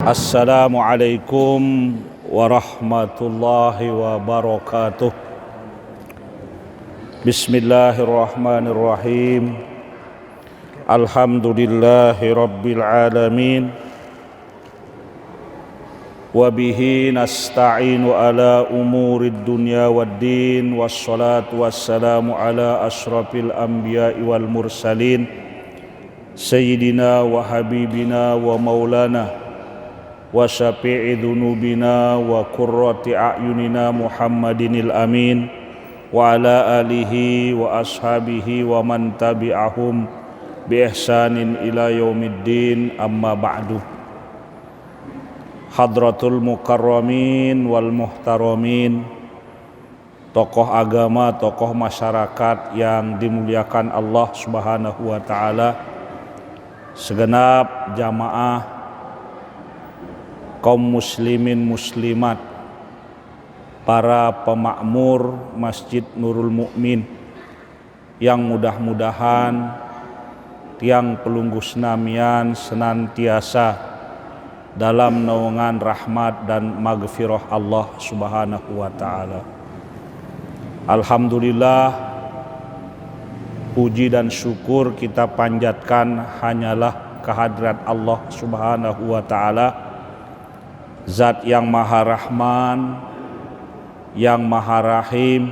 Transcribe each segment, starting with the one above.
Assalamualaikum warahmatullahi wabarakatuh. Bismillahirrahmanirrahim. Alhamdulillahi rabbil alamin. Wabihi nasta'inu ala umurid dunya waddin. Wassalatu wassalamu ala ashrafil anbiya'i wal mursalin, Sayyidina wa habibina wa maulana wa syafi'i dhunubina wa qurrati a'yunina Muhammadinil amin wa ala alihi wa ashabihi wa man tabi'ahum bi ihsanin ila yaumiddin, amma ba'du. Hadratul mukarramin wal muhtaramin, tokoh agama, tokoh masyarakat yang dimuliakan Allah Subhanahu wa taala, segenap jamaah kaum muslimin muslimat, para pemakmur Masjid Nurul Mukmin, yang mudah-mudahan tiang pelunggu senamian senantiasa dalam naungan rahmat dan maghfirah Allah Subhanahu wa taala. Alhamdulillah, puji dan syukur kita panjatkan hanyalah kehadirat Allah Subhanahu wa taala, Zat yang Maha Rahman, yang Maha Rahim,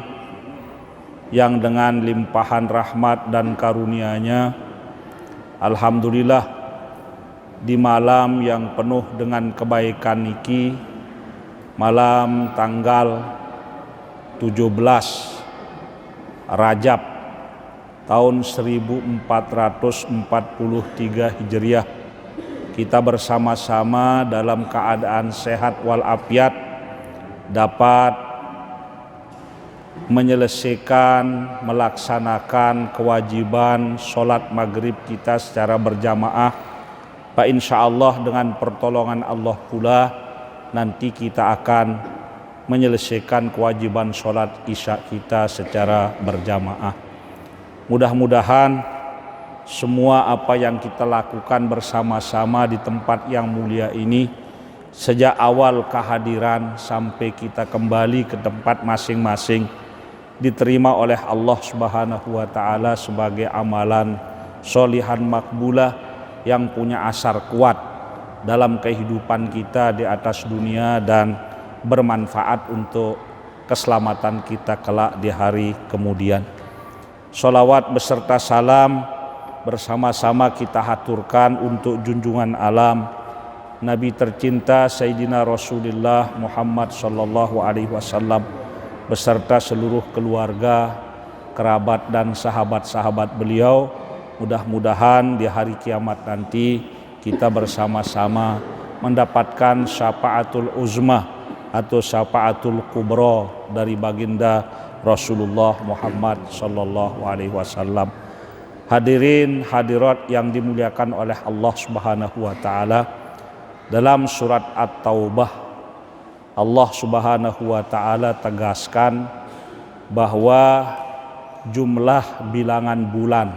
yang dengan limpahan rahmat dan karunia-Nya, alhamdulillah, di malam yang penuh dengan kebaikan niki, malam tanggal 17 Rajab tahun 1443 Hijriah, kita bersama-sama dalam keadaan sehat walafiat dapat menyelesaikan, melaksanakan kewajiban sholat maghrib kita secara berjamaah. Pak, insya Allah dengan pertolongan Allah pula nanti kita akan menyelesaikan kewajiban sholat isya kita secara berjamaah. Mudah-mudahan semua apa yang kita lakukan bersama-sama di tempat yang mulia ini, sejak awal kehadiran sampai kita kembali ke tempat masing-masing, diterima oleh Allah Subhanahu wa taala sebagai amalan sholihan makbulah yang punya asar kuat dalam kehidupan kita di atas dunia dan bermanfaat untuk keselamatan kita kelak di hari kemudian. Sholawat beserta salam bersama-sama kita haturkan untuk junjungan alam Nabi tercinta Sayyidina Rasulullah Muhammad sallallahu alaihi wasallam beserta seluruh keluarga, kerabat dan sahabat-sahabat beliau. Mudah-mudahan di hari kiamat nanti kita bersama-sama mendapatkan syafaatul uzma atau syafaatul kubra dari baginda Rasulullah Muhammad sallallahu alaihi wasallam. Hadirin hadirat yang dimuliakan oleh Allah Subhanahu wa taala, dalam surat At-Taubah Allah Subhanahu wa taala tegaskan bahwa jumlah bilangan bulan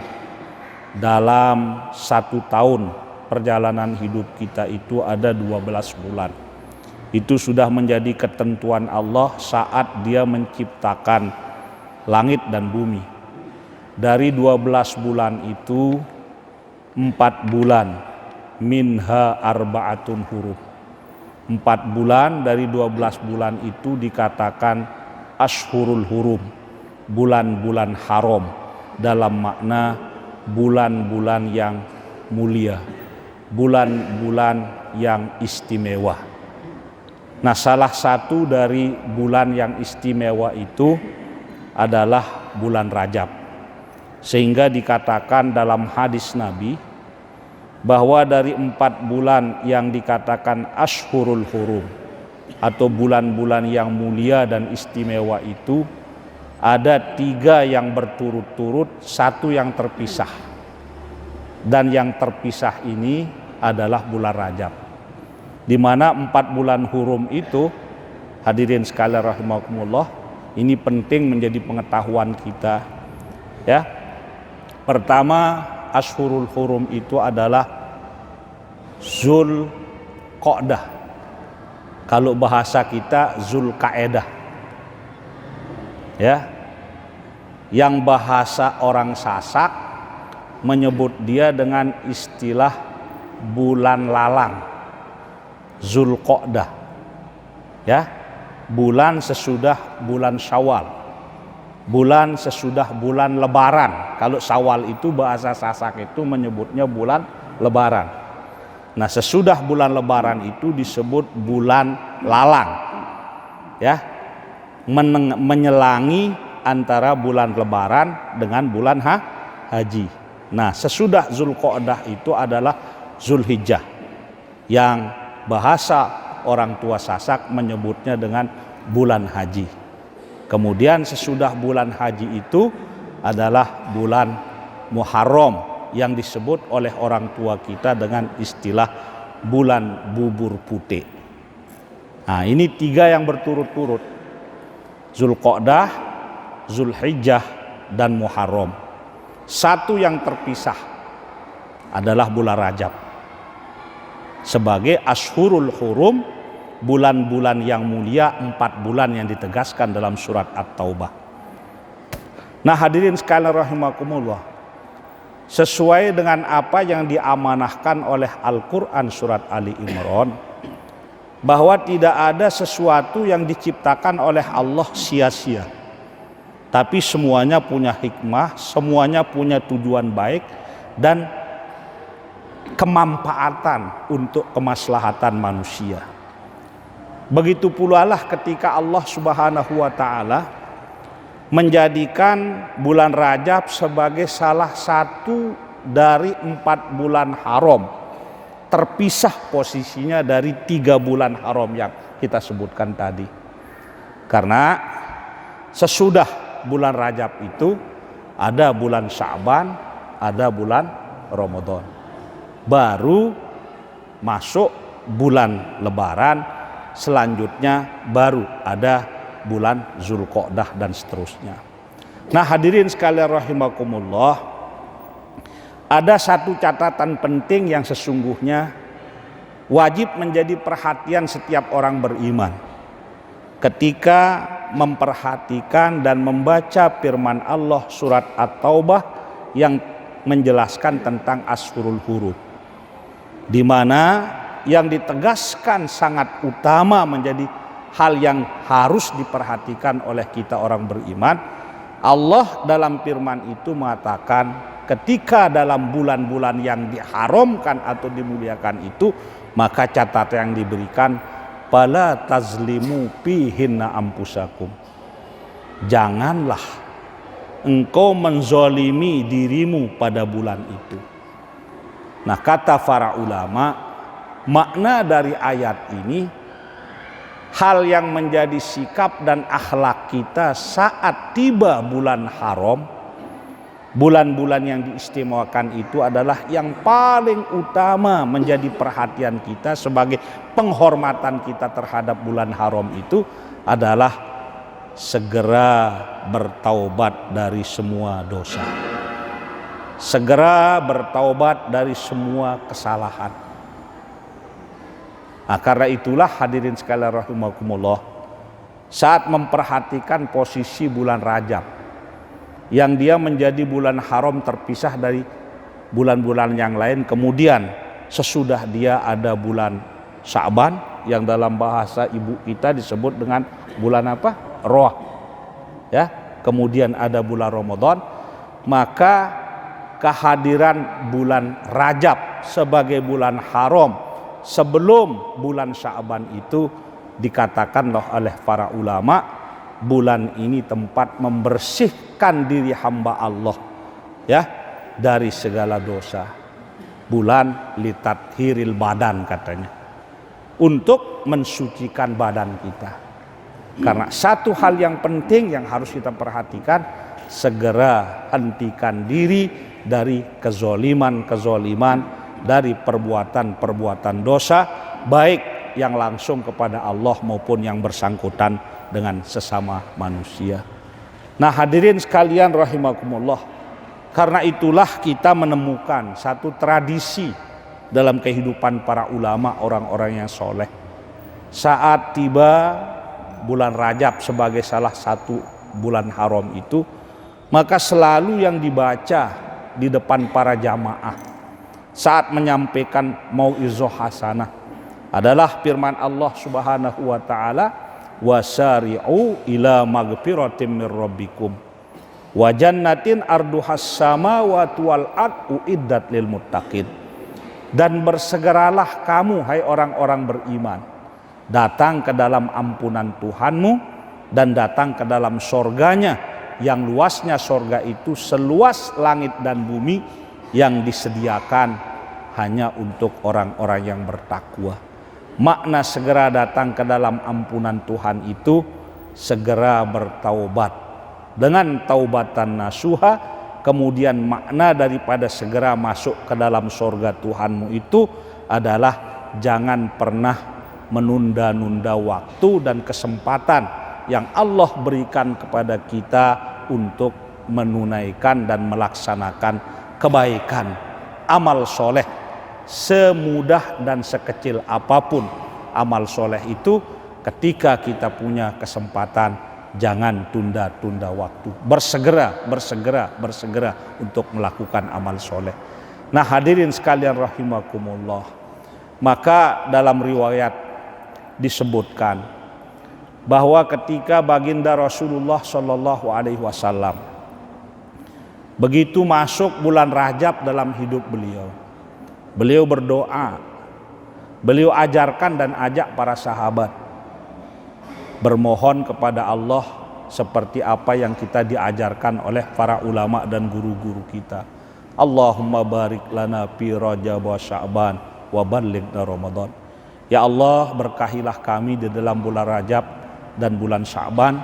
dalam 1 tahun perjalanan hidup kita itu ada 12 bulan. Itu sudah menjadi ketentuan Allah saat Dia menciptakan langit dan bumi. Dari 12 bulan itu 4 bulan minha arba'atun hurum. 4 bulan dari 12 bulan itu dikatakan ashhurul hurum, bulan-bulan haram, dalam makna bulan-bulan yang mulia, bulan-bulan yang istimewa. Nah, salah satu dari bulan yang istimewa itu adalah bulan Rajab. Sehingga dikatakan dalam hadis Nabi bahwa dari 4 bulan yang dikatakan ashhurul hurum atau bulan-bulan yang mulia dan istimewa itu, ada 3 yang berturut-turut, 1 yang terpisah. Dan yang terpisah ini adalah bulan Rajab, di mana 4 bulan hurum itu, hadirin sekalian rahimakumullah, ini penting menjadi pengetahuan kita, ya. Pertama, ashhurul hurum itu adalah Zul Zulqa'dah. Kalau bahasa kita Zulqa'edah. Ya. Yang bahasa orang Sasak menyebut dia dengan istilah bulan lalang. Zulqa'dah. Ya. Bulan sesudah bulan Syawal. Bulan sesudah bulan Lebaran. Kalau Syawal itu bahasa Sasak itu menyebutnya bulan Lebaran. Nah, sesudah bulan Lebaran itu disebut bulan lalang. Ya. Menyelangi antara bulan Lebaran dengan bulan haji. Nah, sesudah Zulqa'dah itu adalah Zulhijjah, yang bahasa orang tua Sasak menyebutnya dengan bulan haji. Kemudian sesudah bulan haji itu adalah bulan Muharram, yang disebut oleh orang tua kita dengan istilah bulan bubur putih. Nah, ini 3 yang berturut-turut: Zulqa'dah, Zulhijjah, dan Muharram. Satu yang terpisah adalah bulan Rajab sebagai Ashhurul Hurum, bulan-bulan yang mulia, 4 bulan yang ditegaskan dalam surat At-Taubah. Nah, hadirin sekalian rahimakumullah, sesuai dengan apa yang diamanahkan oleh Al-Quran surat Ali Imran, bahwa tidak ada sesuatu yang diciptakan oleh Allah sia-sia, tapi semuanya punya hikmah, semuanya punya tujuan baik dan kemanfaatan untuk kemaslahatan manusia. Begitu pula lah ketika Allah Subhanahu wa ta'ala menjadikan bulan Rajab sebagai salah satu dari 4 bulan haram, terpisah posisinya dari 3 bulan haram yang kita sebutkan tadi. Karena sesudah bulan Rajab itu ada bulan Sya'ban, ada bulan Ramadan, baru masuk bulan Lebaran, selanjutnya baru ada bulan Zulqa'dah dan seterusnya. Nah, hadirin sekalian rahimakumullah, ada satu catatan penting yang sesungguhnya wajib menjadi perhatian setiap orang beriman ketika memperhatikan dan membaca firman Allah surat At-Taubah yang menjelaskan tentang Ashhurul Hurum, di mana yang ditegaskan sangat utama menjadi hal yang harus diperhatikan oleh kita orang beriman. Allah dalam firman itu mengatakan ketika dalam bulan-bulan yang diharamkan atau dimuliakan itu, maka catatan yang diberikan, fala tazlimu fihinna ampusakum, janganlah engkau menzolimi dirimu pada bulan itu. Nah, kata para ulama, makna dari ayat ini, hal yang menjadi sikap dan akhlak kita saat tiba bulan haram, bulan-bulan yang diistimewakan itu adalah yang paling utama menjadi perhatian kita sebagai penghormatan kita terhadap bulan haram itu adalah segera bertaubat dari semua dosa, segera bertaubat dari semua kesalahan. Nah, karena itulah hadirin sekalian rahimakumullah, saat memperhatikan posisi bulan Rajab yang dia menjadi bulan haram terpisah dari bulan-bulan yang lain, kemudian sesudah dia ada bulan Sya'ban yang dalam bahasa ibu kita disebut dengan bulan apa? Roh. Ya, kemudian ada bulan Ramadan, maka kehadiran bulan Rajab sebagai bulan haram sebelum bulan Sya'ban itu dikatakan oleh para ulama, bulan ini tempat membersihkan diri hamba Allah ya dari segala dosa. Bulan litathiril badan katanya, untuk mensucikan badan kita. Karena satu hal yang penting yang harus kita perhatikan, segera hentikan diri dari kezoliman, dari perbuatan-perbuatan dosa, baik yang langsung kepada Allah maupun yang bersangkutan dengan sesama manusia. Nah, hadirin sekalian rahimakumullah, karena itulah kita menemukan satu tradisi dalam kehidupan para ulama, orang-orang yang soleh. Saat tiba bulan Rajab sebagai salah satu bulan haram itu, maka selalu yang dibaca di depan para jamaah saat menyampaikan mau'izah hasanah adalah firman Allah Subhanahu wa taala, wasari'u ila magfiratin mir rabbikum wa jannatin arduhas samawati wal ardu uiddat lil muttaqin. Dan bersegeralah kamu hai orang-orang beriman, datang ke dalam ampunan Tuhanmu dan datang ke dalam sorganya yang luasnya sorga itu seluas langit dan bumi, yang disediakan hanya untuk orang-orang yang bertakwa. Makna segera datang ke dalam ampunan Tuhan itu segera bertaubat dengan taubatan nasuha. Kemudian makna daripada segera masuk ke dalam sorga Tuhanmu itu adalah jangan pernah menunda-nunda waktu dan kesempatan yang Allah berikan kepada kita untuk menunaikan dan melaksanakan kebaikan, amal soleh. Semudah dan sekecil apapun amal soleh itu, ketika kita punya kesempatan, jangan tunda-tunda waktu. Bersegera untuk melakukan amal soleh. Nah hadirin sekalian rahimakumullah, maka dalam riwayat disebutkan bahwa ketika baginda Rasulullah Shallallahu Alaihi Wasallam begitu masuk bulan Rajab dalam hidup beliau, beliau berdoa, beliau ajarkan dan ajak para sahabat bermohon kepada Allah seperti apa yang kita diajarkan oleh para ulama dan guru-guru kita. Allahumma barik lana fi Rajab wa Sya'ban wa ballighna Ramadan. Ya Allah, berkahilah kami di dalam bulan Rajab dan bulan Sya'ban,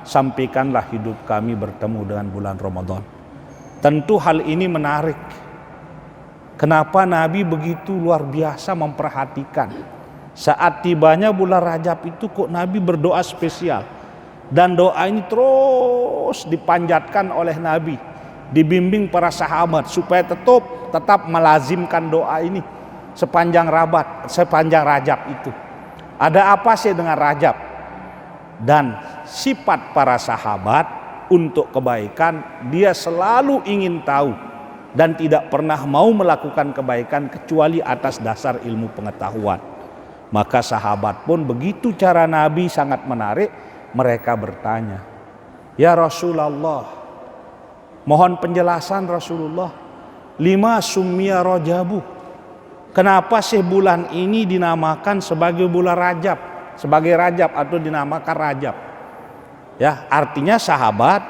sampaikanlah hidup kami bertemu dengan bulan Ramadan. Tentu hal ini menarik. Kenapa Nabi begitu luar biasa memperhatikan saat tibanya bulan Rajab itu, kok Nabi berdoa spesial. Dan doa ini terus dipanjatkan oleh Nabi, dibimbing para sahabat supaya tetap melazimkan doa ini sepanjang Rajab itu. Ada apa sih dengan Rajab? Dan sifat para sahabat untuk kebaikan, dia selalu ingin tahu dan tidak pernah mau melakukan kebaikan kecuali atas dasar ilmu pengetahuan. Maka sahabat pun begitu cara Nabi sangat menarik, mereka bertanya, ya Rasulullah, mohon penjelasan Rasulullah, lima summiya Rajabu, kenapa sih bulan ini dinamakan sebagai bulan Rajab, sebagai Rajab atau dinamakan Rajab? Ya, artinya sahabat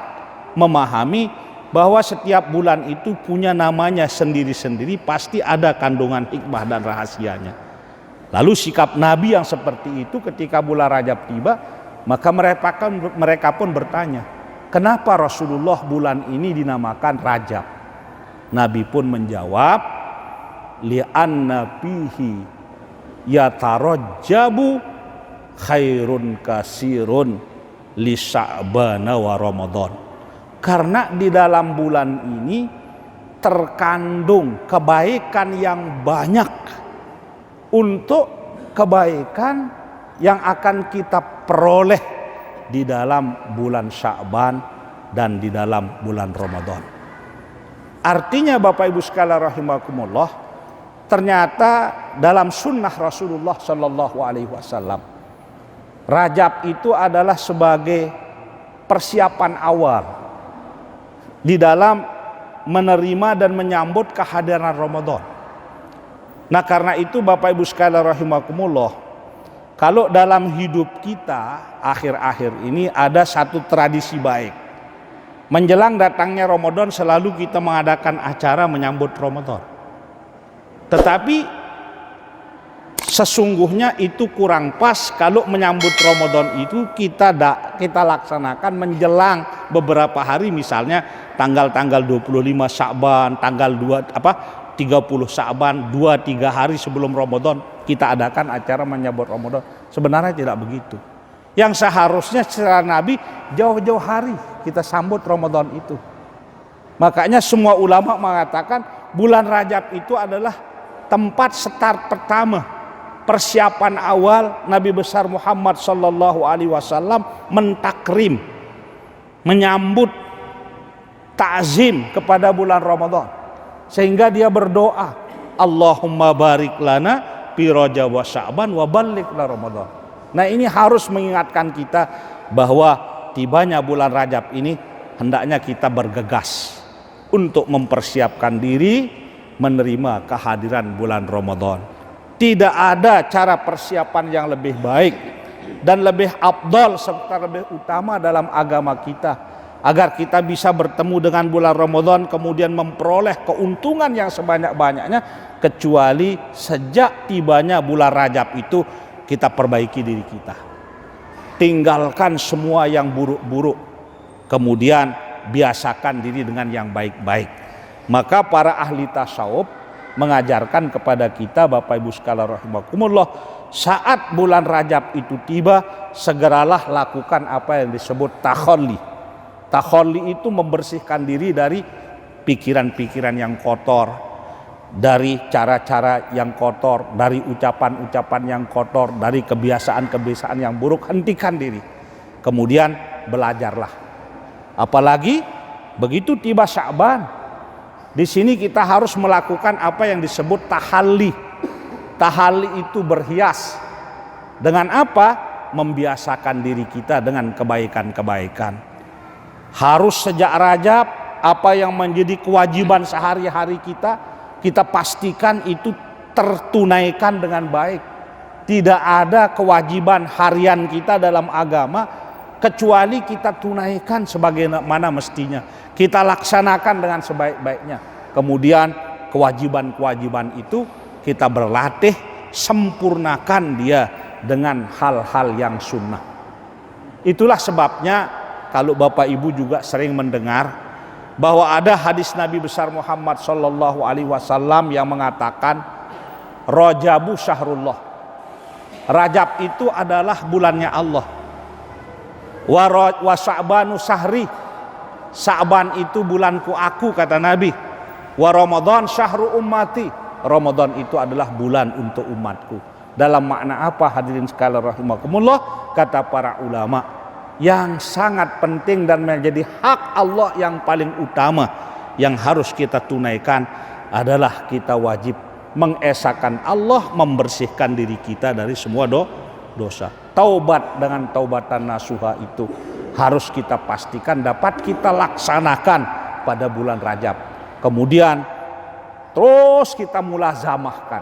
memahami bahwa setiap bulan itu punya namanya sendiri-sendiri, pasti ada kandungan hikmah dan rahasianya. Lalu sikap Nabi yang seperti itu ketika bulan Rajab tiba, maka mereka pun bertanya, kenapa Rasulullah bulan ini dinamakan Rajab? Nabi pun menjawab, li'anna fihi yatarajjabu khairun kasirun li Sya'bana wa Ramadan. Karena di dalam bulan ini terkandung kebaikan yang banyak untuk kebaikan yang akan kita peroleh di dalam bulan Sya'ban dan di dalam bulan Ramadan. Artinya Bapak Ibu sekalian rahimakumullah, ternyata dalam sunnah Rasulullah Shallallahu Alaihi Wasallam, Rajab itu adalah sebagai persiapan awal di dalam menerima dan menyambut kehadiran Ramadan. Nah karena itu Bapak Ibu sekalian rahimakumullah, kalau dalam hidup kita akhir-akhir ini ada satu tradisi baik. Menjelang datangnya Ramadan selalu kita mengadakan acara menyambut Ramadan. Tetapi sesungguhnya itu kurang pas kalau menyambut Ramadan itu kita laksanakan menjelang beberapa hari, misalnya tanggal 25 Sya'ban, tanggal 30 Sya'ban, 2-3 hari sebelum Ramadan kita adakan acara menyambut Ramadan. Sebenarnya tidak begitu. Yang seharusnya secara Nabi jauh-jauh hari kita sambut Ramadan itu. Makanya semua ulama mengatakan bulan Rajab itu adalah tempat start pertama, persiapan awal Nabi besar Muhammad sallallahu alaihi wasallam mentakrim, menyambut, ta'zim kepada bulan Ramadan. Sehingga dia berdoa, Allahumma barik lana fi Rajab wa Sya'ban wa ballighna Ramadan. Nah, ini harus mengingatkan kita bahwa tibanya bulan Rajab ini hendaknya kita bergegas untuk mempersiapkan diri menerima kehadiran bulan Ramadan. Tidak ada cara persiapan yang lebih baik dan lebih afdal serta lebih utama dalam agama kita agar kita bisa bertemu dengan bulan Ramadan kemudian memperoleh keuntungan yang sebanyak-banyaknya, kecuali sejak tibanya bulan Rajab itu kita perbaiki diri kita. Tinggalkan semua yang buruk-buruk, kemudian biasakan diri dengan yang baik-baik. Maka para ahli tasawuf mengajarkan kepada kita, Bapak Ibu sekalian rahimakumullah, saat bulan Rajab itu tiba, segeralah lakukan apa yang disebut takhalli. Takhalli itu membersihkan diri dari pikiran-pikiran yang kotor, dari cara-cara yang kotor, dari ucapan-ucapan yang kotor, dari kebiasaan-kebiasaan yang buruk. Hentikan diri, kemudian belajarlah. Apalagi begitu tiba Sya'ban, di sini kita harus melakukan apa yang disebut tahalli. Tahalli itu berhias. Dengan apa? Membiasakan diri kita dengan kebaikan-kebaikan. Harus sejak Rajab, apa yang menjadi kewajiban sehari-hari kita pastikan itu tertunaikan dengan baik. Tidak ada kewajiban harian kita dalam agama kecuali kita tunaikan sebagaimana mestinya. Kita laksanakan dengan sebaik-baiknya. Kemudian kewajiban-kewajiban itu kita berlatih, sempurnakan dia dengan hal-hal yang sunnah. Itulah sebabnya kalau Bapak Ibu juga sering mendengar bahwa ada hadis Nabi besar Muhammad sallallahu alaihi wasallam yang mengatakan Rajabu syahrullah. Rajab itu adalah bulannya Allah. Wa Sya'banu syahri. Sya'ban itu bulanku aku, kata Nabi. Wa Ramadan syahru ummati. Ramadan itu adalah bulan untuk umatku. Dalam makna apa hadirin sekalian rahimakumullah? Kata para ulama, yang sangat penting dan menjadi hak Allah yang paling utama yang harus kita tunaikan adalah kita wajib mengesahkan Allah, membersihkan diri kita dari semua dosa. Taubat dengan taubatan nasuha itu harus kita pastikan dapat kita laksanakan pada bulan Rajab. Kemudian terus kita mulazamahkan,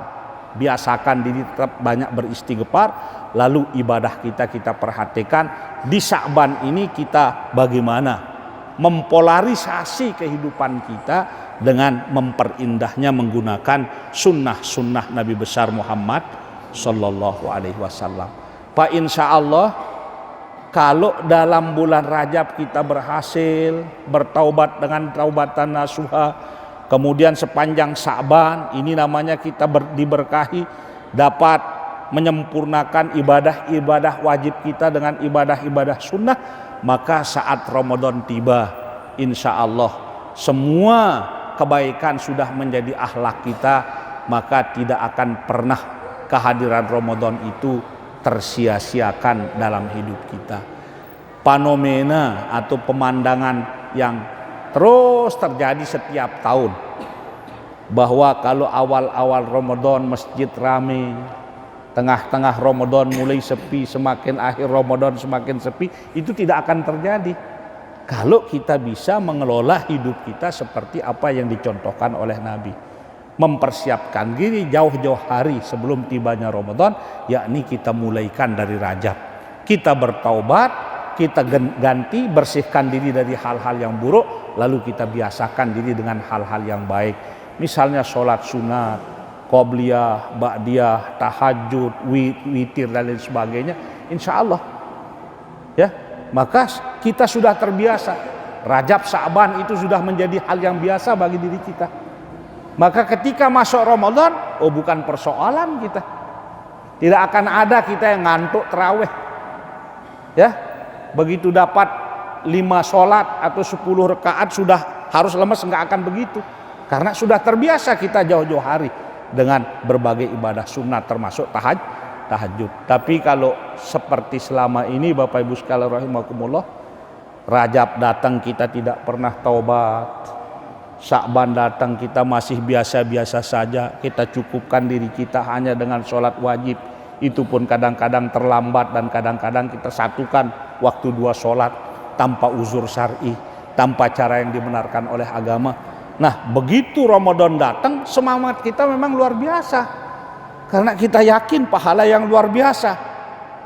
biasakan diri tetap banyak beristighfar, lalu ibadah kita perhatikan di Sya'ban ini kita bagaimana mempolarisasi kehidupan kita dengan memperindahnya menggunakan sunnah-sunnah Nabi besar Muhammad sallallahu alaihi wasallam. Pak, insya Allah kalau dalam bulan Rajab kita berhasil bertaubat dengan taubatan nasuha, kemudian sepanjang Sya'ban ini namanya kita diberkahi, dapat menyempurnakan ibadah-ibadah wajib kita dengan ibadah-ibadah sunnah, maka saat Ramadan tiba, insya Allah semua kebaikan sudah menjadi akhlak kita, maka tidak akan pernah kehadiran Ramadan itu tersia-siakan dalam hidup kita. Fenomena atau pemandangan yang terus terjadi setiap tahun, bahwa kalau awal-awal Ramadan masjid ramai, tengah-tengah Ramadan mulai sepi, semakin akhir Ramadan semakin sepi, itu tidak akan terjadi kalau kita bisa mengelola hidup kita seperti apa yang dicontohkan oleh Nabi. Mempersiapkan diri jauh-jauh hari sebelum tibanya Ramadan, yakni kita mulaikan dari Rajab. Kita bertaubat, kita ganti, bersihkan diri dari hal-hal yang buruk, lalu kita biasakan diri dengan hal-hal yang baik. Misalnya sholat sunat, qobliyah, ba'diyah, tahajud, witir dan lain sebagainya. Insya Allah, ya, maka kita sudah terbiasa. Rajab, Sya'ban itu sudah menjadi hal yang biasa bagi diri kita. Maka ketika masuk Ramadan, bukan persoalan kita. Tidak akan ada kita yang ngantuk terawih. Ya, begitu dapat 5 sholat atau 10 rakaat sudah harus lemes, nggak akan begitu. Karena sudah terbiasa kita jauh-jauh hari. dengan berbagai ibadah sunat termasuk tahajud. Tapi kalau seperti selama ini Bapak Ibu sekalian rahimakumullah, Rajab datang kita tidak pernah taubat, Sya'ban datang kita masih biasa-biasa saja, kita cukupkan diri kita hanya dengan sholat wajib, itu pun kadang-kadang terlambat dan kadang-kadang kita satukan waktu 2 sholat tanpa uzur syar'i, tanpa cara yang dibenarkan oleh agama. Nah begitu Ramadan datang, semangat kita memang luar biasa, karena kita yakin pahala yang luar biasa,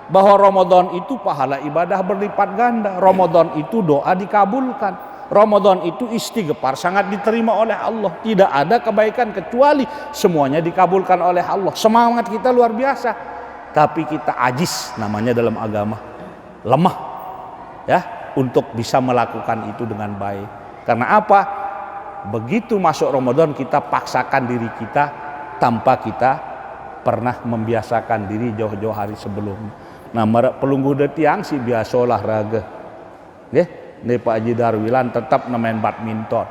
bahwa Ramadan itu pahala ibadah berlipat ganda, Ramadan itu doa dikabulkan, Ramadan itu istighfar sangat diterima oleh Allah, tidak ada kebaikan kecuali semuanya dikabulkan oleh Allah. Semangat kita luar biasa, tapi kita ajis namanya dalam agama, lemah ya untuk bisa melakukan itu dengan baik. Karena apa? Begitu masuk Ramadan kita paksakan diri kita tanpa kita pernah membiasakan diri jauh-jauh hari sebelumnya. Nah merak pelungguh detiang si biasa olahraga, ini Pak Haji Darwilan tetap main badminton.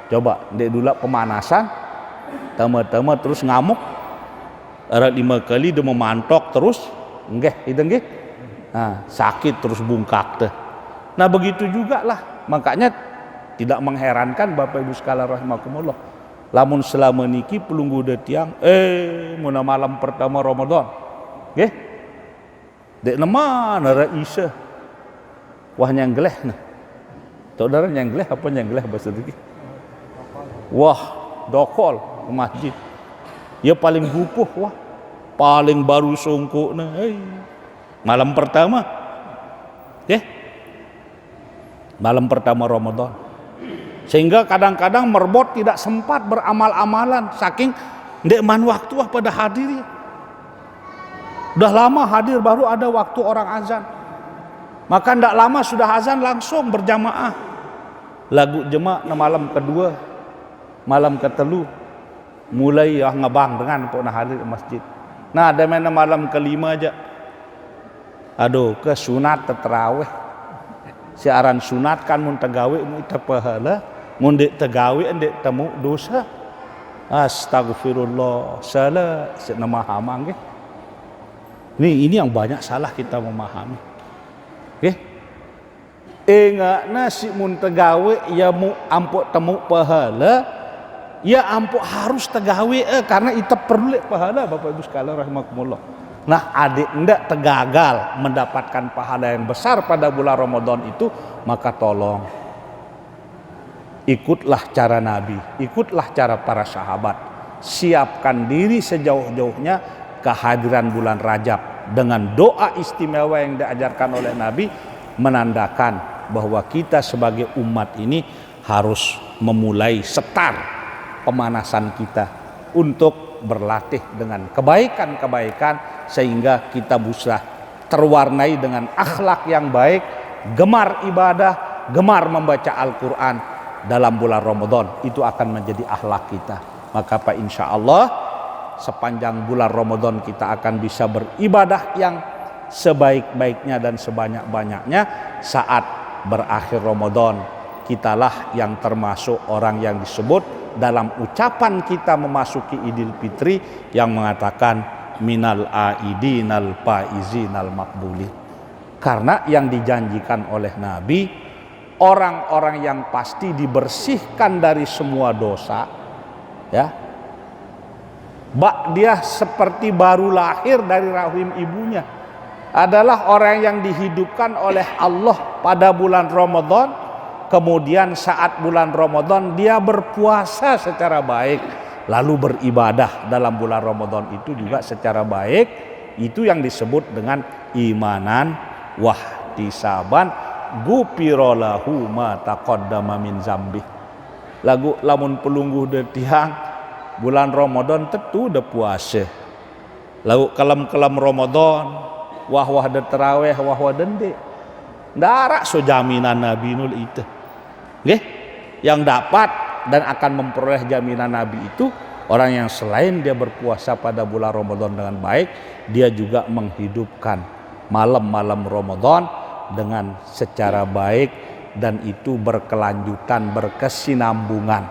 Coba dek dulu pemanasan, tama-tama terus ngamuk, ada 5 kali dia memantok terus, nah, sakit terus bungkak deh. Nah begitu juga lah, makanya tidak mengherankan Bapak Ibu sekalian rahimakumullah, lamun selama niki pelungguh detiang muna malam pertama Ramadan dek nama nara isya wah nyanggleh nah. Saudara nyanggleh apa nyanggleh bahasa diki? Wah dokol ke masjid ya paling gupuh, wah paling baru songkok nah malam pertama malam pertama Ramadan. Sehingga kadang-kadang merbot tidak sempat beramal-amalan saking ndekman waktu pada hadir ya. Udah lama hadir baru ada waktu orang azan. Maka ndak lama sudah azan langsung berjamaah. Lagu jemaah na malam kedua, malam ketelu mulai ya ngebang dengan pok hadir ke masjid. Nah ada mana malam kelima aja. Aduh ke sunat terawih. Siaran sunat kan mun tegawe mu ita pahala, mun dek tegawe endek temu dosa. Astagfirullah, salah senama hamang nggih. Ini yang banyak salah kita memahami. Nggih. Enggak nasi mun tegawe ya mu ampuk temu pahala, ya ampuk harus tegawe karena ita perlu pahala Bapak Ibu sekalian rahimakumullah. Nah adik ndak tergagal mendapatkan pahala yang besar pada bulan Ramadan itu, maka tolong ikutlah cara Nabi, ikutlah cara para sahabat, siapkan diri sejauh-jauhnya kehadiran bulan Rajab dengan doa istimewa yang diajarkan oleh Nabi, menandakan bahwa kita sebagai umat ini harus memulai setar pemanasan kita untuk berlatih dengan kebaikan-kebaikan sehingga kita bisa terwarnai dengan akhlak yang baik, gemar ibadah, gemar membaca Al-Quran dalam bulan Ramadan. Itu akan menjadi akhlak kita. Maka Pak insya Allah sepanjang bulan Ramadan kita akan bisa beribadah yang sebaik-baiknya dan sebanyak-banyaknya. Saat berakhir Ramadan kitalah yang termasuk orang yang disebut dalam ucapan kita memasuki Idul Fitri yang mengatakan minal aidinal faizinal makbulin. Karena yang dijanjikan oleh Nabi, orang-orang yang pasti dibersihkan dari semua dosa ya. Dia seperti baru lahir dari rahim ibunya, adalah orang yang dihidupkan oleh Allah pada bulan Ramadan. Kemudian saat bulan Ramadan dia berpuasa secara baik, lalu beribadah dalam bulan Ramadan itu juga secara baik. Itu yang disebut dengan imanan wahtisaban ghufira lahu ma taqaddama min zambi. Lagu lamun pelungguh detiang bulan Ramadan tentu udah puasa. Lalu kelam-kelam Ramadan wah de terawih wah dende. Darak so jaminan Nabi nul itu. Nggih, yang dapat dan akan memperoleh jaminan Nabi itu orang yang selain dia berpuasa pada bulan Ramadan dengan baik, dia juga menghidupkan malam-malam Ramadan dengan secara baik dan itu berkelanjutan, berkesinambungan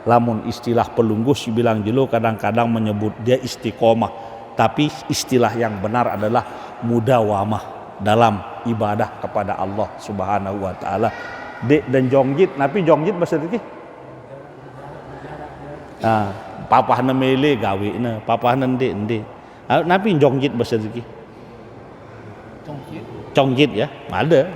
Lamun istilah pelungguh si bilang jelo kadang-kadang menyebut dia istiqomah, tapi istilah yang benar adalah mudawamah dalam ibadah kepada Allah Subhanahu wa taala. Dek dan jongjit, napi jongjit bahasa iki. Papahna mele gawena, papahna ndek. Napi jongjit bahasa iki. Jongjit ya, ada.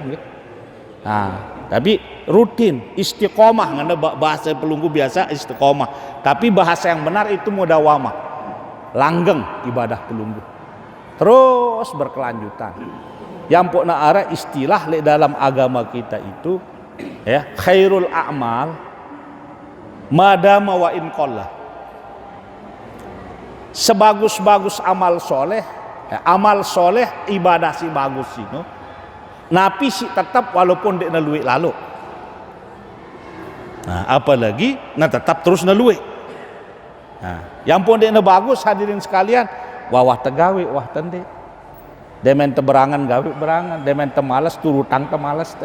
Tapi rutin istiqomah ngana bahasa pelunggu biasa istiqomah, tapi bahasa yang benar itu mudawamah, langgeng ibadah pelunggu terus berkelanjutan. Yang pokna arah istilah dalam agama kita itu ya, khairul a'mal madama wa in qalla. Sebagus-bagus amal soleh ibadah si bagus sih, napi si tetap walaupun dek naluik lalu. Apalagi tetap terus naluik. Yang pun dek bagus hadirin sekalian, wah tegawe wah tende. Demen teberangan gawe berangan, demen temalas turutang temalas.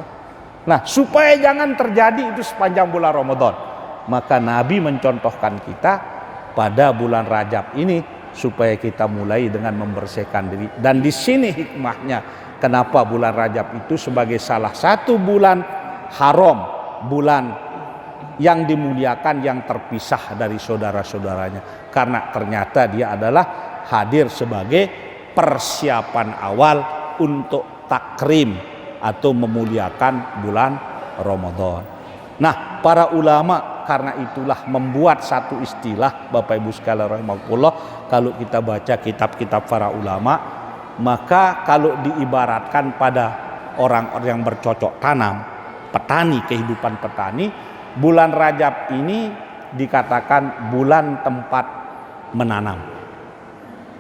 Nah, supaya jangan terjadi itu sepanjang bulan Ramadan, maka Nabi mencontohkan kita pada bulan Rajab ini supaya kita mulai dengan membersihkan diri. Dan di sini hikmahnya, kenapa bulan Rajab itu sebagai salah satu bulan haram, bulan yang dimuliakan, yang terpisah dari saudara-saudaranya, karena ternyata dia adalah hadir sebagai persiapan awal untuk takrim atau memuliakan bulan Ramadan. Nah, para ulama karena itulah membuat satu istilah, Bapak Ibu sekalian rahimakumullah, kalau kita baca kitab-kitab para ulama, maka kalau diibaratkan pada orang-orang yang bercocok tanam, petani, kehidupan petani, bulan Rajab ini dikatakan bulan tempat menanam.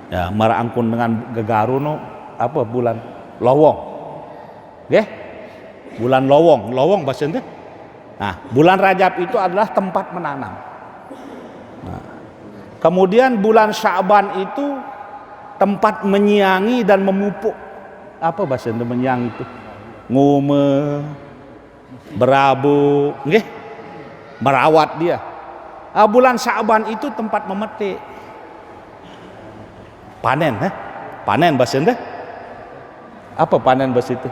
Ya, merangkun dengan gegaruno apa bulan lowong. Nggih? Bulan lowong bahasa itu. Nah, bulan Rajab itu adalah tempat menanam. Nah, kemudian bulan Sya'ban itu tempat menyiangi dan memupuk. Apa bahasa itu menyiangi itu? Ngume, berabu, nggih? Merawat dia. Bulan Sya'ban itu tempat memetik. Panen, panen bahasa itu. Apa panen bahasa itu?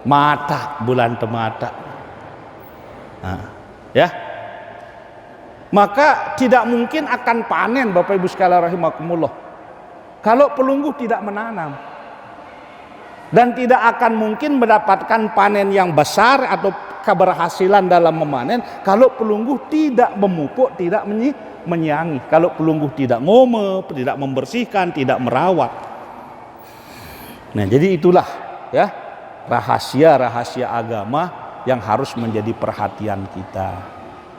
Mata, bulan temata. Nah, ya. Maka tidak mungkin akan panen Bapak Ibu sekalian rahimakumullah kalau pelungguh tidak menanam. Dan tidak akan mungkin mendapatkan panen yang besar atau keberhasilan dalam memanen kalau pelungguh tidak memupuk, tidak menyiangi. Kalau pelungguh tidak ngome, tidak membersihkan, tidak merawat. Nah, jadi itulah ya rahasia-rahasia agama yang harus menjadi perhatian kita.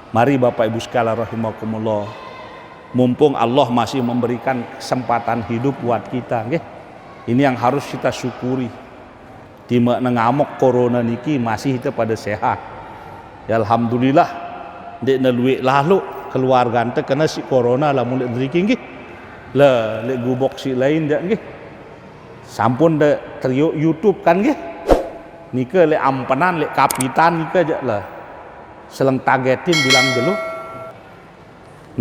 Mari Bapak Ibu sekalian rahimakumullah, mumpung Allah masih memberikan kesempatan hidup buat kita, nggih. Ini yang harus kita syukuri. Tima ngamuk corona niki masih kita pada sehat. Ya alhamdulillah. Dek naluik lalu keluarga ente kena si corona lah mulai diri nggih. Lah lek gubok si lain dak nggih. Sampun de trio YouTube kan nggih. Nika lek ampenan lek kapitan nika aja lah. Seleng targetin bilang jelu.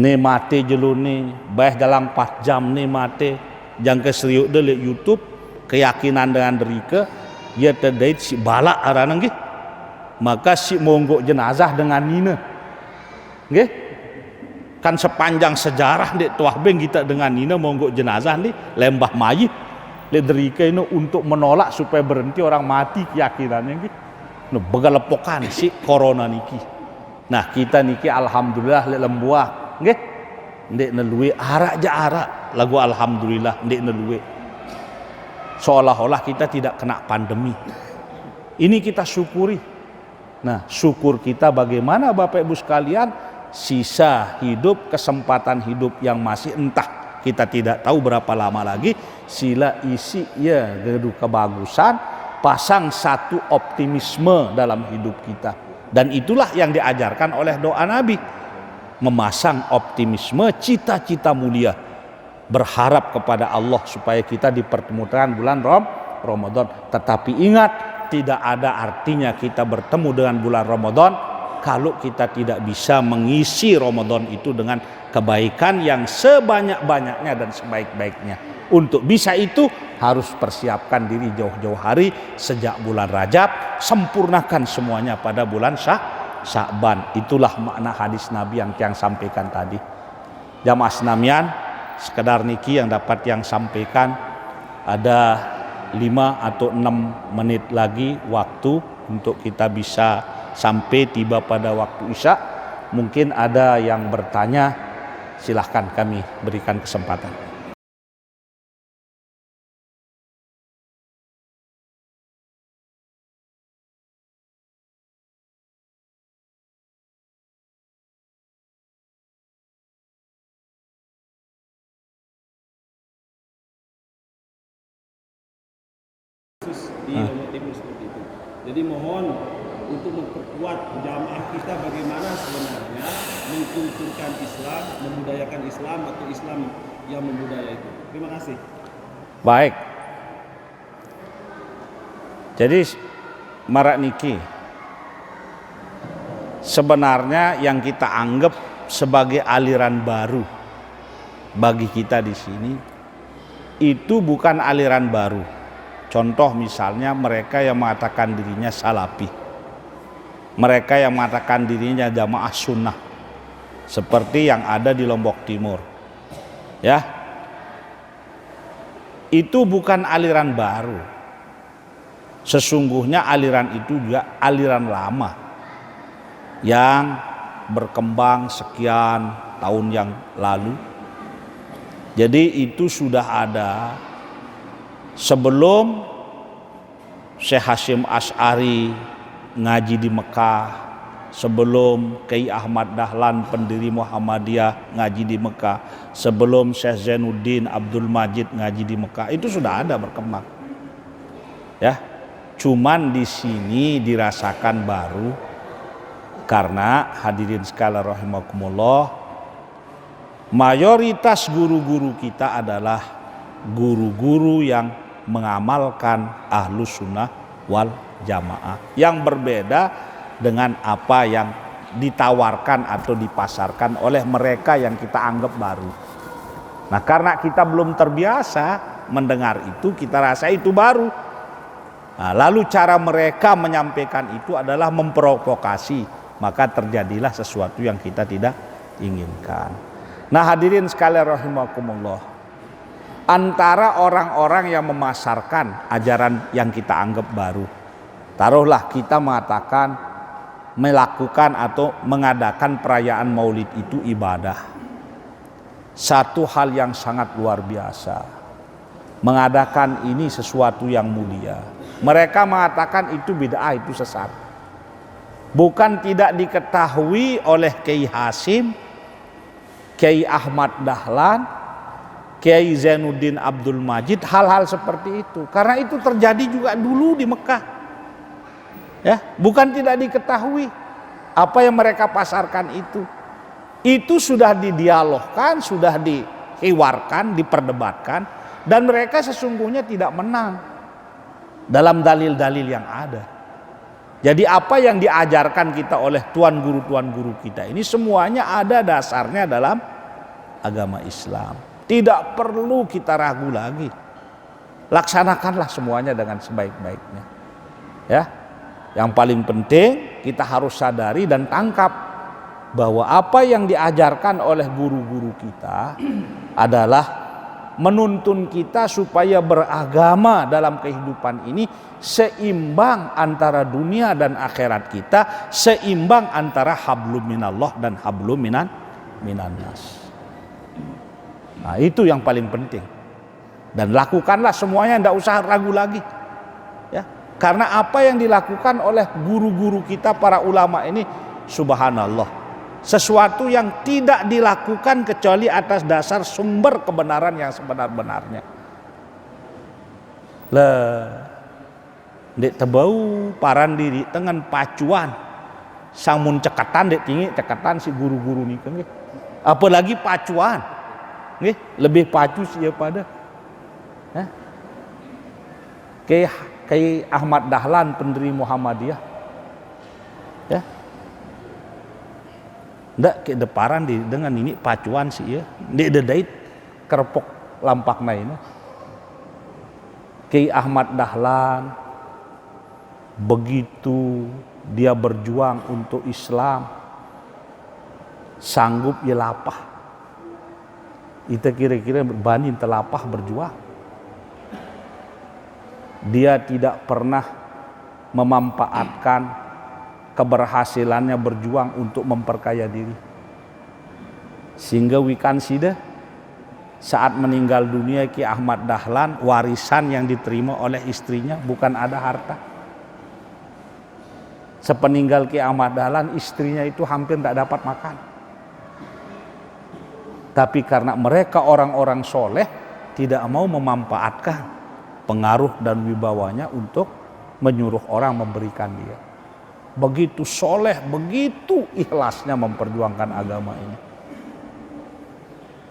Ne mate jelu ni, baik dalam 4 jam ne mate. Jang keseriuk de lek YouTube, keyakinan dengan derika, ia terdait si balak arana nggih. Maka si monggok jenazah dengan nina. Nggih? Kan sepanjang sejarah dek tuah beng kita dengan nina monggok jenazah ni lembah mayit. Lek derika ini untuk menolak supaya berhenti orang mati keyakinannya nggih. No begalepokan si corona niki. Nah, kita niki alhamdulillah lek lembuah nggih. Ndek neluwe arak ja arak lagu alhamdulillah ndek neluwe. Seolah-olah kita tidak kena pandemi. Ini kita syukuri. Nah, syukur kita bagaimana Bapak Ibu sekalian, sisa hidup, kesempatan hidup yang masih entah kita tidak tahu berapa lama lagi, sila isi ya gedu kebagusan, pasang satu optimisme dalam hidup kita. Dan itulah yang diajarkan oleh doa Nabi. Memasang optimisme, cita-cita mulia, berharap kepada Allah supaya kita dipertemukan bulan Ramadan. Tetapi ingat, tidak ada artinya kita bertemu dengan bulan Ramadan kalau kita tidak bisa mengisi Ramadan itu dengan kebaikan yang sebanyak-banyaknya dan sebaik-baiknya. Untuk bisa itu harus persiapkan diri jauh-jauh hari sejak bulan Rajab, sempurnakan semuanya pada bulan Sya'ban. Itulah makna hadis Nabi yang Tiang sampaikan tadi. Jamaah senamian, sekedar niki yang dapat yang sampaikan, ada 5 atau 6 menit lagi waktu untuk kita bisa sampai tiba pada waktu Isya. Mungkin ada yang bertanya, silahkan kami berikan kesempatan. Di Lombok Timur seperti itu. Jadi mohon untuk memperkuat jamaah kita bagaimana sebenarnya mengkulturkan Islam, membudayakan Islam atau Islam yang membudaya itu. Terima kasih. Baik. Jadi marak niki sebenarnya yang kita anggap sebagai aliran baru bagi kita di sini itu bukan aliran baru. Contoh misalnya mereka yang mengatakan dirinya salafi, mereka yang mengatakan dirinya jamaah sunnah, seperti yang ada di Lombok Timur, ya, itu bukan aliran baru. Sesungguhnya aliran itu juga aliran lama yang berkembang sekian tahun yang lalu. Jadi itu sudah ada sebelum Syekh Hasyim Asy'ari ngaji di Mekah, sebelum Kiai Ahmad Dahlan pendiri Muhammadiyah ngaji di Mekah, sebelum Syekh Zainuddin Abdul Majid ngaji di Mekah, itu sudah ada berkembang. Ya, cuman di sini dirasakan baru karena hadirin sekalian rahimakumullah, mayoritas guru-guru kita adalah guru-guru yang mengamalkan ahlus sunnah wal jamaah, yang berbeda dengan apa yang ditawarkan atau dipasarkan oleh mereka yang kita anggap baru. Nah, karena kita belum terbiasa mendengar itu, kita rasa itu baru. Nah, lalu cara mereka menyampaikan itu adalah memprovokasi, maka terjadilah sesuatu yang kita tidak inginkan. Nah, hadirin sekalian rahimakumullah, antara orang-orang yang memasarkan ajaran yang kita anggap baru, taruhlah kita mengatakan melakukan atau mengadakan perayaan maulid itu ibadah, satu hal yang sangat luar biasa. Mengadakan ini sesuatu yang mulia. Mereka mengatakan itu bid'ah, itu sesat. Bukan tidak diketahui oleh Kiai Hasyim, Kiai Ahmad Dahlan, Kiai Zainuddin Abdul Majid hal-hal seperti itu, karena itu terjadi juga dulu di Mekah. Ya, bukan tidak diketahui apa yang mereka pasarkan itu sudah didialogkan, sudah dihiwarkan, diperdebatkan, dan mereka sesungguhnya tidak menang dalam dalil-dalil yang ada. Jadi apa yang diajarkan kita oleh tuan guru kita ini semuanya ada dasarnya dalam agama Islam. Tidak perlu kita ragu lagi. Laksanakanlah semuanya dengan sebaik-baiknya. Ya. Yang paling penting kita harus sadari dan tangkap bahwa apa yang diajarkan oleh guru-guru kita adalah menuntun kita supaya beragama dalam kehidupan ini seimbang antara dunia dan akhirat kita, seimbang antara hablum minallah dan hablum minannas. Nah, itu yang paling penting. Dan lakukanlah semuanya, tidak usah ragu lagi. Ya, karena apa yang dilakukan oleh guru-guru kita para ulama ini, subhanallah, sesuatu yang tidak dilakukan kecuali atas dasar sumber kebenaran yang sebenar-benarnya. Dek tebau paran diri dengan pacuan samun cekatan dek tinggi cekatan si guru-guru nih kan, apalagi pacuan. Nggih, lebih pacu siapa pada Kiai Ahmad Dahlan pendiri Muhammadiyah, ya, ndak ke deparan di dengan ini pacuan sih ya di dedait kerpok lampak ini Ki Ahmad Dahlan begitu dia berjuang untuk Islam sanggup ya lapah itu kira-kira berbanding telapah berjuang dia tidak pernah memanfaatkan keberhasilannya berjuang untuk memperkaya diri sehingga wikan sida saat meninggal dunia Ki Ahmad Dahlan warisan yang diterima oleh istrinya bukan ada harta. Sepeninggal Ki Ahmad Dahlan istrinya itu hampir tidak dapat makan. Tapi karena mereka orang-orang soleh tidak mau memanfaatkan pengaruh dan wibawanya untuk menyuruh orang memberikan dia. Begitu soleh, begitu ikhlasnya memperjuangkan agama ini.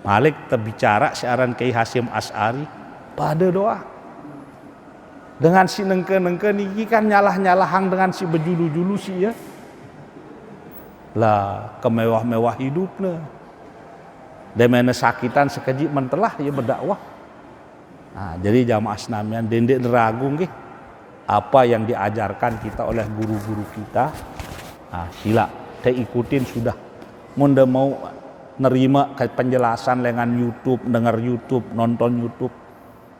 Malik terbicara siaran Kiai Hasyim Asy'ari pada doa. Dengan si nengke-nengke niki kan nyalah-nyalahang dengan si bejulu-julu sih ya. Lah kemewah-mewah hidupnya. Demene sakitan sekejip mentelah ya berdakwah. Nah, jadi jamaah senamian dendek ragu nggih apa yang diajarkan kita oleh guru-guru kita. Nah, sila teh ikutin sudah. Mun mau nerima penjelasan dengan YouTube, dengar YouTube, nonton YouTube.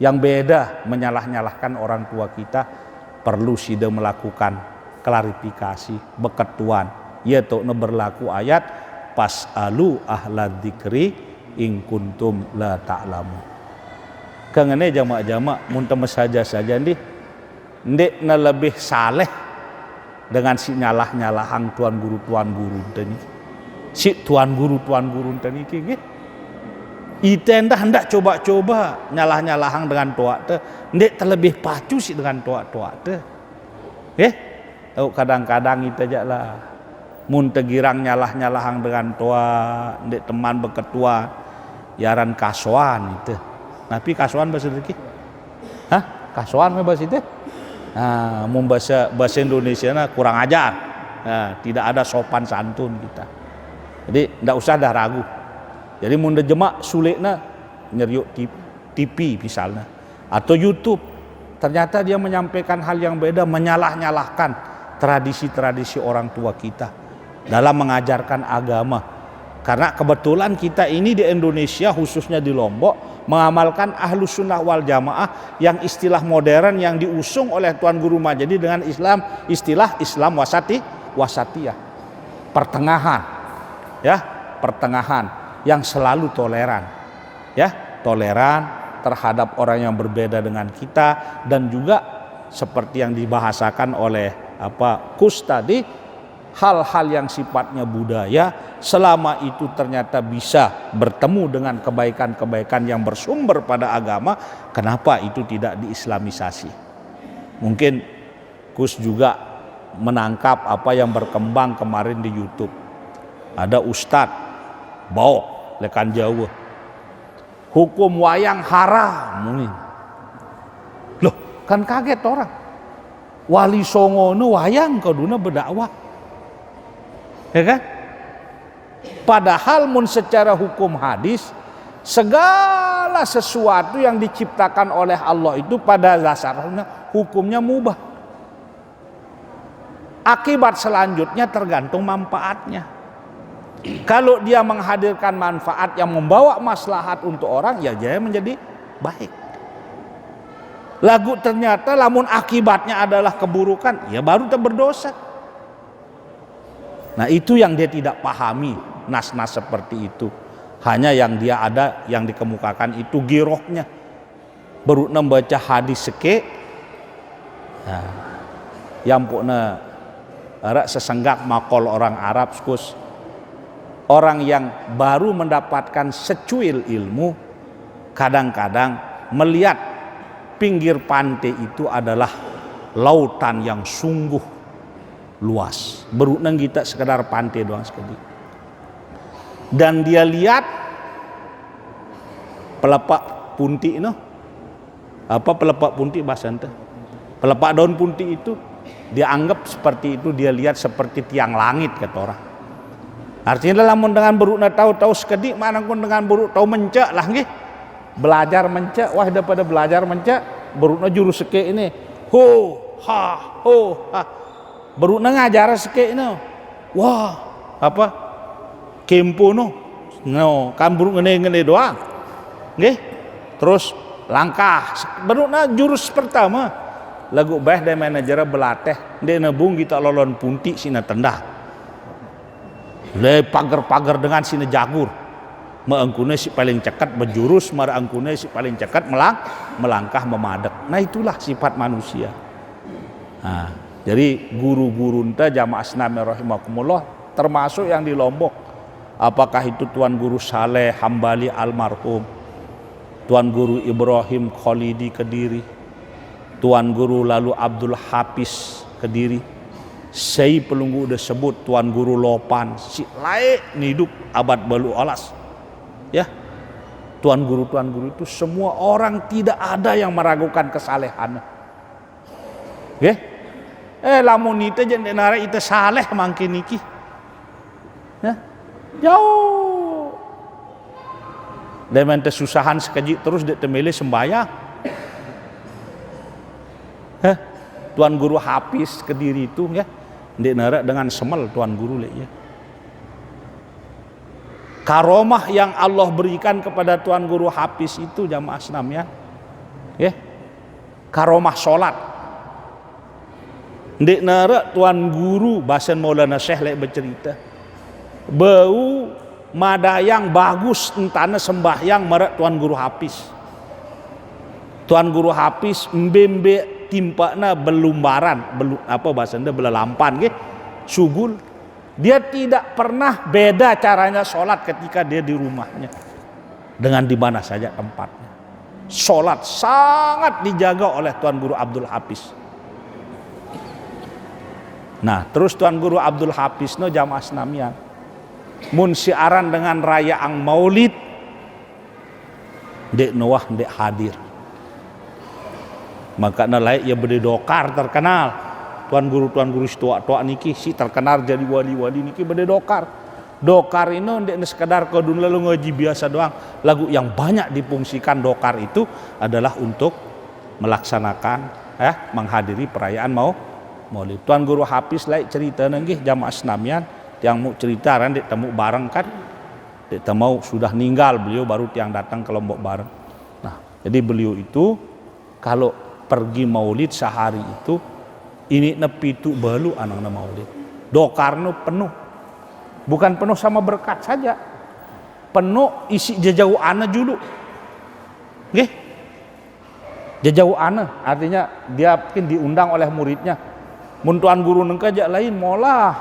Yang beda menyalah-nyalahkan orang tua kita perlu sida melakukan klarifikasi, beketuan. Yaitu berlaku ayat pas'alu ahlad dzikri in kuntum la ta'lamu. Kangene jamaah-jamaah mun teu saja nih ndek na lebih saleh dengan si nyalah-nyalahang tuan guru tadi. Si tuan guru tadi nggih ite hendak coba-coba nyalah-nyalahang dengan tua teh ndek terlebih pacu sih dengan tua-tua teh nggih kadang-kadang ite aja lah mun tegirang nyalah-nyalahang dengan tua ndek teman beketua yaran kasuan itu tapi kasuan bahasa iki kasuan mah bahasa itu mun bahasa Indonesia na kurang ajar tidak ada sopan santun kita. Jadi tidak usah dah ragu. Jadi mun jemak sulitna nyeriuk TV misalnya atau YouTube. Ternyata dia menyampaikan hal yang beda, menyalah-nyalahkan tradisi-tradisi orang tua kita dalam mengajarkan agama. Karena kebetulan kita ini di Indonesia khususnya di Lombok mengamalkan Ahlus Sunnah wal Jamaah yang istilah modern yang diusung oleh Tuan Guru Majdi dengan istilah Islam wasatiyah. Pertengahan. Ya, pertengahan yang selalu toleran. Ya, toleran terhadap orang yang berbeda dengan kita dan juga seperti yang dibahasakan oleh Kus tadi, hal-hal yang sifatnya budaya selama itu ternyata bisa bertemu dengan kebaikan-kebaikan yang bersumber pada agama, kenapa itu tidak diislamisasi? Mungkin Kus juga menangkap apa yang berkembang kemarin di YouTube. Ada ustadz bawa lekan Jawa hukum wayang haram mungkin. Loh kan kaget orang Wali Songo nu wayang kaduna berdakwah ya kan padahal mun secara hukum hadis segala sesuatu yang diciptakan oleh Allah itu pada dasarnya hukumnya mubah, akibat selanjutnya tergantung manfaatnya. Kalau dia menghadirkan manfaat yang membawa maslahat untuk orang, ya dia menjadi baik. Lagu ternyata lamun akibatnya adalah keburukan, ya baru berdosa. Nah itu yang dia tidak pahami nas-nas seperti itu. Hanya yang dia ada yang dikemukakan itu girohnya. Baru membaca hadis seke, nah, yang pokna sesenggak makol orang Arab skus. Orang yang baru mendapatkan secuil ilmu kadang-kadang melihat pinggir pantai itu adalah lautan yang sungguh luas. Berunang kita sekedar pantai doang sekali. Dan dia lihat pelepak punti itu pelepak punti bahasa ente. Pelepak daun punti itu dia anggap seperti itu, dia lihat seperti tiang langit kata orang. Artinya lamun dengan burukna tahu sekedik mana pun dengan buruk tahu mencak lah nggih. Belajar mencak, wah daripada belajar mencak, burukna jurus seke ini. Ho ha. Burukna ngajar seke ini. Wah, apa? Kempo no. No, kan buruk ngene doang. Nggih. Terus langkah. Burukna jurus pertama. Lagu bae da manajer belatih, dia nebung kita lolon punti sina tenda. Le pagar-pagar dengan sini jagur, meengkune si paling cekat berjurus, merangkune si paling cekat melangkah memadek. Nah itulah sifat manusia. Nah, jadi guru-guru enta jamaah Islam rahimakumullah termasuk yang di Lombok. Apakah itu Tuan Guru Saleh Hambali almarhum, Tuan Guru Ibrahim Khalidi Kediri, Tuan Guru lalu Abdul Hafiz Kediri. Saya pelunggu udah sebut Tuan Guru Lopan, si laik hidup abad balu alas. Ya, Tuan Guru itu semua orang tidak ada yang meragukan kesalehannya. Oke? Lamun itu jadi nara itu saleh mangkin iki. Ya, jauh. Dan susahan sekejip terus dia temele sembahyang. Tuan Guru Hafiz Kediri itu ya. Ndek nara dengan semel Tuan Guru le ya. Karomah yang Allah berikan kepada Tuan Guru Hafiz itu jamaah Islam ya. Karomah salat. Ndek nara Tuan Guru Basen Maulana Syekh le bercerita. Bau madayang bagus entana sembahyang merak Tuan Guru Hafiz. Tuan Guru Hafiz mbembe timpakna belumbaran, apa bahasanya belalampan nggih, sugul. Dia tidak pernah beda caranya sholat ketika dia di rumahnya dengan di mana saja tempatnya. Sholat sangat dijaga oleh Tuan Guru Abdul Hafiz. Nah, terus Tuan Guru Abdul Hafiz no jamaah Islamian mun siaran dengan rayaan Maulid, dek Noah dek hadir. Maka nalai ia berdedokar terkenal. Tuan Guru tua niki si terkenal jadi wali-wali niki berdedokar. Dokar ini tidak sekedar ke dunia lalu ngaji biasa doang. Lagu yang banyak difungsikan dokar itu adalah untuk melaksanakan menghadiri perayaan Maulid. Tuan Guru Hafiz lain cerita nggih jamaah Islamian yang mau cerita kan temu bareng kan. Temu sudah meninggal beliau baru yang datang ke Lombok bareng. Nah, jadi beliau itu kalau pergi Maulid sehari itu ini nepi tu balu anakna Maulid. Dokarno penuh. Bukan penuh sama berkat saja. Penuh isi jajau ana julu. Nggih. Jajau ana artinya dia mungkin diundang oleh muridnya. Mun Tuan Guru nengka jak lain molah.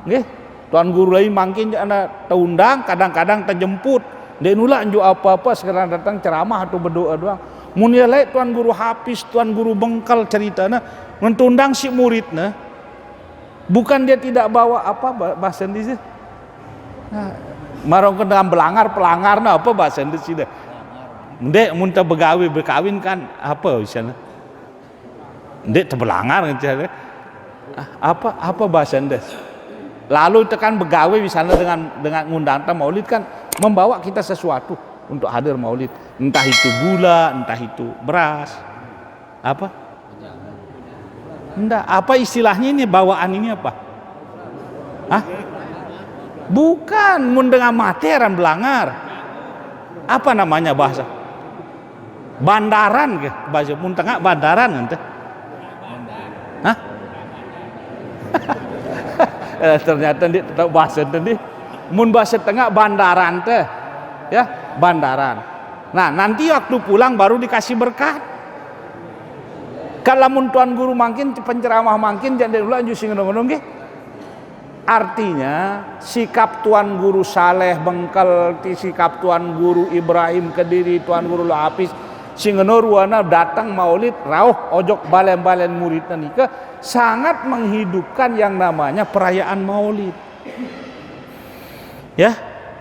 Nggih. Tuan Guru lain mangkin jak ana teundang, kadang-kadang terjemput. Dia nula anju apa-apa sekarang datang ceramah atau berdoa doang. Mun ya lain Tuan Guru Hafiz, Tuan Guru Bengkal ceritana mentundang si muridnya. Bukan dia tidak bawa apa bahasa Indonesia. Nah, marong dengan pelangar nah apa bahasa Indonesia. Ndek mun teu begawe berkawin kan apa isana? Ndek teu belangar ngene. Apa bahasa Indonesia? Lalu tekan begawe misalnya dengan ngundang Maulid kan membawa kita sesuatu untuk hadir Maulid. Entah itu gula, entah itu beras. Apa? Enggak, apa istilahnya ini bawaan ini apa? Hah? Bukan, mun dengan materan belangar. Apa namanya bahasa? Bandaran ke? Bahasa mun tengah bandaran ente. Hah? Ternyata dia tahu bahasa tadi. Mun bahasa tengah bandaran teh. Ya, bandaran. Nah, nanti waktu pulang baru dikasih berkat. Kalau mun Tuan Guru makin penceramah makin jangan dulu anju sing ngono nggih. Artinya sikap Tuan Guru Saleh Bengkal, sikap Tuan Guru Ibrahim Kediri, Tuan Guru Hafiz sing ngono ruana datang Maulid rauh ojok balen-balen muridna nika sangat menghidupkan yang namanya perayaan Maulid. Ya,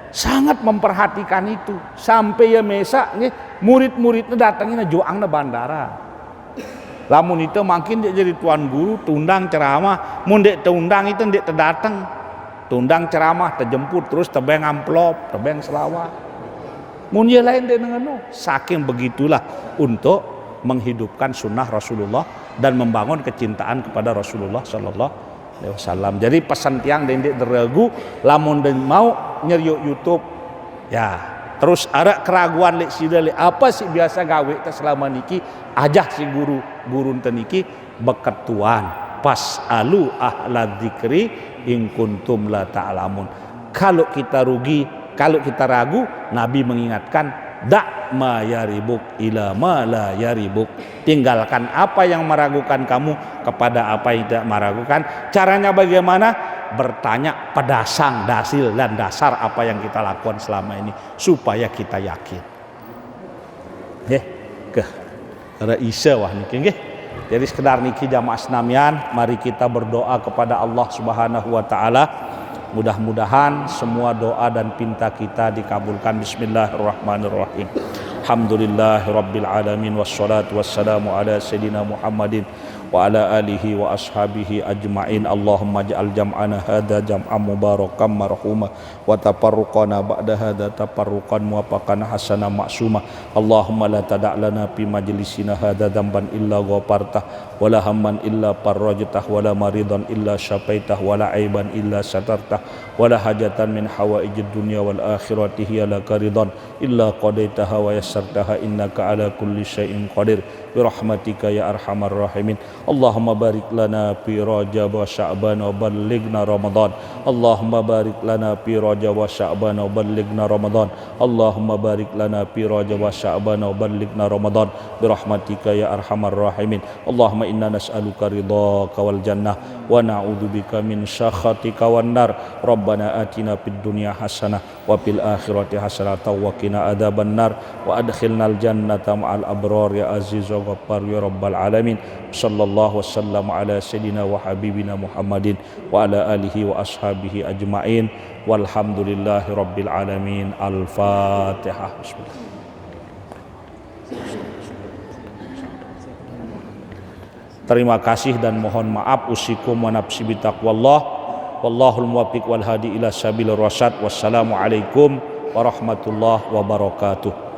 sangat memperhatikan itu sampai ya mesa nggih murid-muridna datangnya joangna bandara. Lamun itu makin dia jadi Tuan Guru tundang ceramah, mun dek tundang itu dek terdatang. tundang ceramah, terjemput terus tebeng amplop, tebeng selawat. Mun ye lain dengan saking begitulah untuk menghidupkan sunnah Rasulullah dan membangun kecintaan kepada Rasulullah sallallahu alaihi wasallam. Jadi pesan tiang dendek deregu lamun den mau nyeriuk YouTube ya. Terus ada keraguan lek sida lek apa sih biasa gawe teh selama niki ajah si guru teniki beketuan pas alu ahla dzikri in kuntum la ta'lamun. Kalau kita rugi, kalau kita ragu, Nabi mengingatkan dak ma yaribuk ila ma la yaribuk. Tinggalkan apa yang meragukan kamu kepada apa yang tidak meragukan. Caranya bagaimana? Bertanya pedasang, dasil dan dasar apa yang kita lakukan selama ini supaya kita yakin. Nggih, ada isa wah niki nggih. Jadi sekedar niki jamaah senamian, mari kita berdoa kepada Allah Subhanahu wa taala. Mudah-mudahan semua doa dan pinta kita dikabulkan. Bismillahirrahmanirrahim. Alhamdulillahirabbil alamin wassalatu wassalamu ala sayidina Muhammadin wa ala alihi wa ashabihi ajmain. Allahumma ja'al jam'ana hadza jam'an mubarakan marhuma wa tafarruqana ba'da hadza tafarruqan muwafaqan hasana ma'suma. Allahumma la tada' lana fi majlisina hadza dzamban illa ghafartah wa la hamman illa farajtah wa la maridan illa syafaitah wa la aiban illa satartah wa la hajatan min hawaijid dunya wal akhirati hiya laka ridan illa qadaitaha wa yassartaha innaka ala kulli syai'in qadir bi rahmatika ya arhamar rahimin. Allahumma barik lana fi Rajab wa Sya'ban wa ballighna Ramadan. Allahumma barik lana fi Rajab wa Sya'ban wa ballighna Ramadan. Allahumma barik lana fi Rajab wa Sya'ban wa ballighna Ramadan bi rahmatika ya arhamar rahimin. Allahumma inna nas'aluka ridhaka wal jannah wa na'udzubika min sakhatika wan nar. Rabbana atina fid dunya hasanah wa fil akhirati hasanah wa qina adzaban nar wa adkhilnal jannata ma'al abrar ya aziz wa ghaffar ya rabbal alamin. Sallallahu wasallam ala sayyidina wa habibina Muhammadin wa ala alihi wa ashabihi ajmain walhamdulillahi rabbil alamin. Al-Fatihah. Bismillah. Terima kasih dan mohon maaf. Usikum wa nafsi bitaqwallah. Wallahul muwaffiq wal hadi ila sabilir rasyad. Wassalamu alaikum warahmatullahi wabarakatuh.